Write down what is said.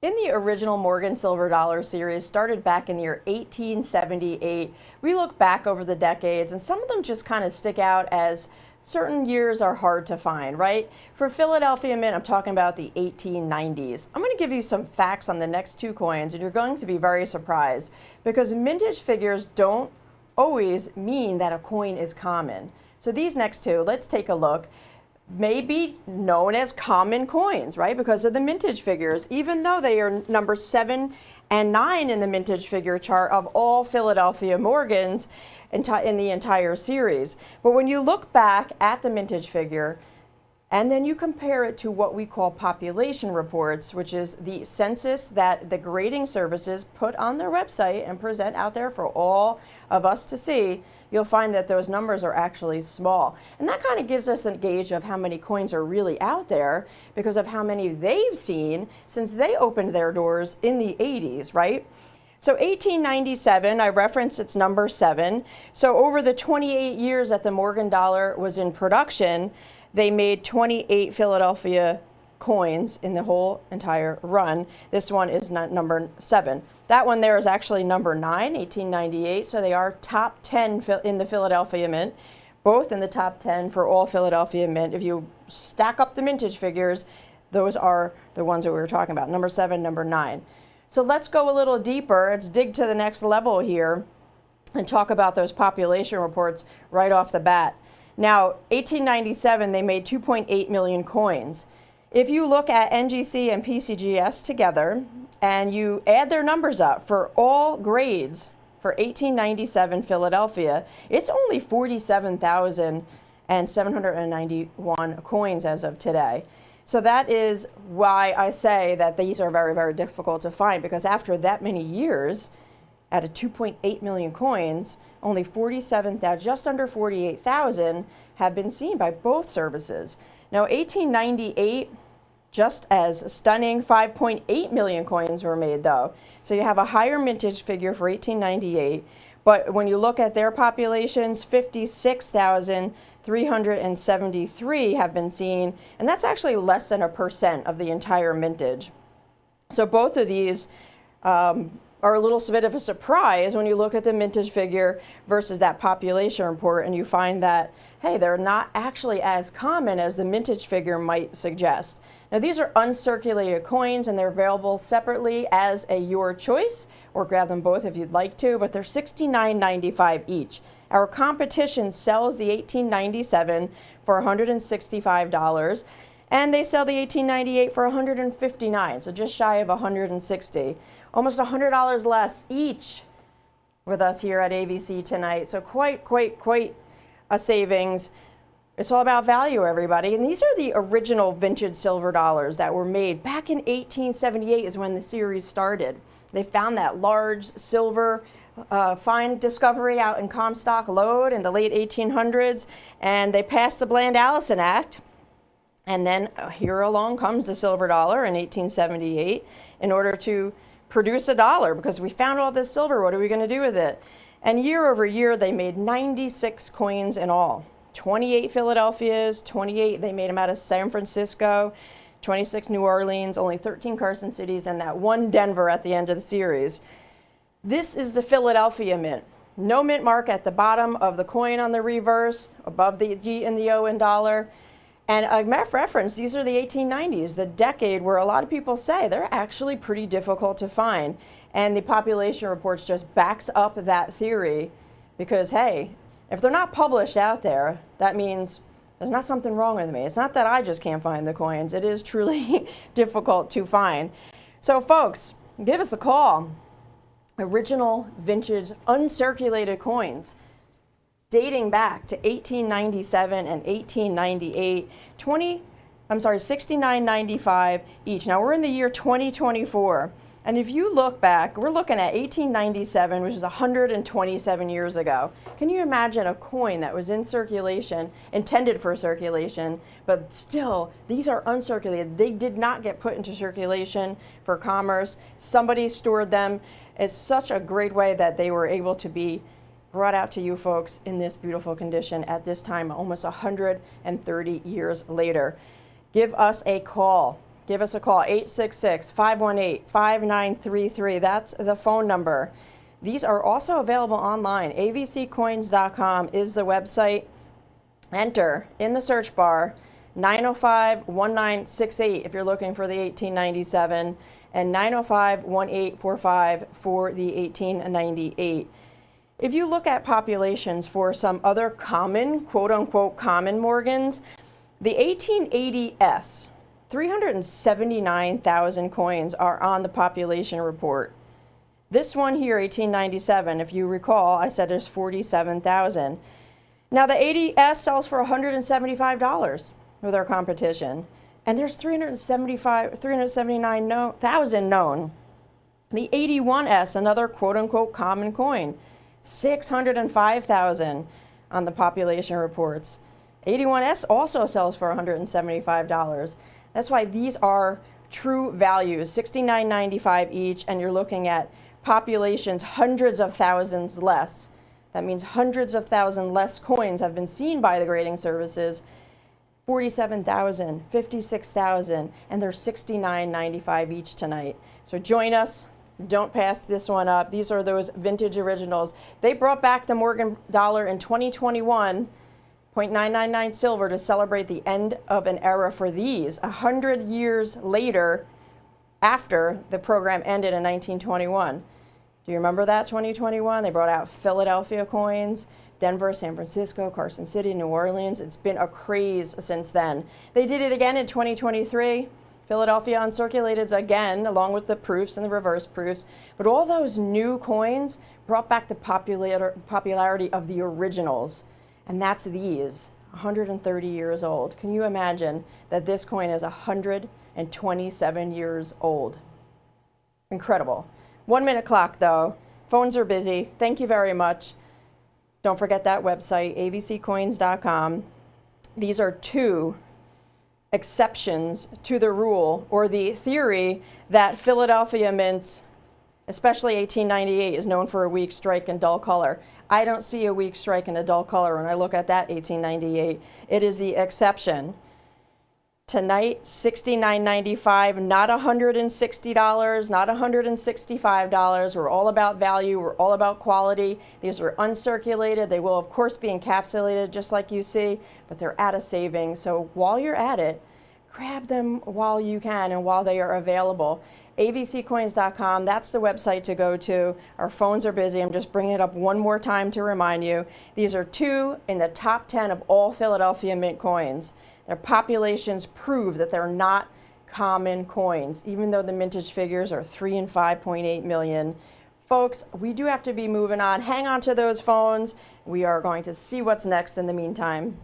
In the original Morgan Silver Dollar series, started back in the year 1878, we look back over the decades and some of them just kind of stick out as certain years are hard to find, right? For Philadelphia Mint, I'm talking about the 1890s. I'm going to give you some facts on the next two coins and you're going to be very surprised because mintage figures don't always mean that a coin is common. So these next two, let's take a look, may be known as common coins, right? Because of the mintage figures, even though they are number 7 and 9 in the mintage figure chart of all Philadelphia Morgans in the entire series. But when you look back at the mintage figure, and then you compare it to what we call population reports, which is the census that the grading services put on their website and present out there for all of us to see, you'll find that those numbers are actually small. And that kind of gives us a gauge of how many coins are really out there because of how many they've seen since they opened their doors in the 80s, right? So 1897, I referenced it's number 7. So over the 28 years that the Morgan dollar was in production, they made 28 Philadelphia coins in the whole entire run. This one is number 7. That one there is actually number 9, 1898. So they are top 10 in the Philadelphia Mint, both in the top 10 for all Philadelphia Mint. If you stack up the mintage figures, those are the ones that we were talking about, number 7, number 9. So let's go a little deeper. Let's dig to the next level here and talk about those population reports right off the bat. Now, 1897, they made 2.8 million coins. If you look at NGC and PCGS together and you add their numbers up for all grades for 1897 Philadelphia, it's only 47,791 coins as of today. So that is why I say that these are very, very difficult to find, because after that many years, out of 2.8 million coins, only 47,000, just under 48,000 have been seen by both services. Now, 1898, just as stunning, 5.8 million coins were made though. So you have a higher mintage figure for 1898, but when you look at their populations, 56,373 have been seen, and that's actually less than 1% of the entire mintage. So both of these are a little bit of a surprise when you look at the mintage figure versus that population report and you find that, hey, they're not actually as common as the mintage figure might suggest. Now, these are uncirculated coins and they're available separately as a your choice, or grab them both if you'd like to, but they're $69.95 each. Our competition sells the 1897 for $165 and they sell the 1898 for $159, so just shy of $160. Almost $100 less each with us here at AVC tonight. So quite a savings. It's all about value, everybody. And these are the original vintage silver dollars that were made back in 1878 is when the series started. They found that large silver fine discovery out in Comstock Lode in the late 1800s, and they passed the Bland-Allison Act. And then here along comes the silver dollar in 1878 in order to produce a dollar, because we found all this silver. What are we going to do with it? And year over year, they made 96 coins in all. 28 Philadelphias, 28, they made them out of San Francisco, 26 New Orleans, only 13 Carson cities, and that one Denver at the end of the series. This is the Philadelphia Mint. No mint mark at the bottom of the coin on the reverse, above the G and the O in dollar. And a reference, these are the 1890s, the decade where a lot of people say they're actually pretty difficult to find. And the population reports just backs up that theory because, hey, if they're not published out there, that means there's not something wrong with me. It's not that I just can't find the coins. It is truly difficult to find. So folks, give us a call. Original vintage uncirculated coins, dating back to 1897 and 1898, $69.95 each. Now we're in the year 2024, and if you look back, we're looking at 1897, which is 127 years ago. Can you imagine a coin that was in circulation, intended for circulation, but still, these are uncirculated. They did not get put into circulation for commerce. Somebody stored them. It's such a great way that they were able to be brought out to you folks in this beautiful condition at this time, almost 130 years later. Give us a call. give us a call, 866-518-5933. That's the phone number. These are also available online. avccoins.com is the website. Enter in the search bar 905-1968 if you're looking for the 1897 and 905-1845 for the 1898. If you look at populations for some other common, quote-unquote, common Morgans, the 1880S, 379,000 coins are on the population report. This one here, 1897, if you recall, I said there's 47,000. Now the 80S sells for $175 with our competition, and there's 379,000 known. The 81S, another quote-unquote common coin, 605,000 on the population reports. 81S also sells for $175. That's why these are true values, $69.95 each, and you're looking at populations hundreds of thousands less. That means hundreds of thousands less coins have been seen by the grading services. 47,000, 56,000, and they're $69.95 each tonight. So join us. Don't pass this one up. These are those vintage originals. They brought back the Morgan dollar in 2021, 0.999 silver, to celebrate the end of an era for these 100 years later after the program ended in 1921. Do you remember that, 2021? They brought out Philadelphia coins, Denver, San Francisco, Carson City, New Orleans. It's been a craze since then. They did it again in 2023. Philadelphia Uncirculated again, along with the proofs and the reverse proofs. But all those new coins brought back the popularity of the originals. And that's these, 130 years old. Can you imagine that this coin is 127 years old? Incredible. 1 minute clock though. Phones are busy. Thank you very much. Don't forget that website, avccoins.com. These are two exceptions to the rule, or the theory that Philadelphia mints, especially 1898, is known for a weak strike and dull color. I don't see a weak strike and a dull color when I look at that 1898. It is the exception. Tonight, $69.95, not $160, not $165. We're all about value. We're all about quality. These are uncirculated. They will, of course, be encapsulated just like you see, but they're at a saving. So while you're at it, grab them while you can and while they are available. avccoins.com, that's the website to go to. Our phones are busy. I'm just bringing it up one more time to remind you. These are two in the top 10 of all Philadelphia mint coins. Their populations prove that they're not common coins, even though the mintage figures are 3 and 5.8 million. Folks, we do have to be moving on. Hang on to those phones. We are going to see what's next in the meantime.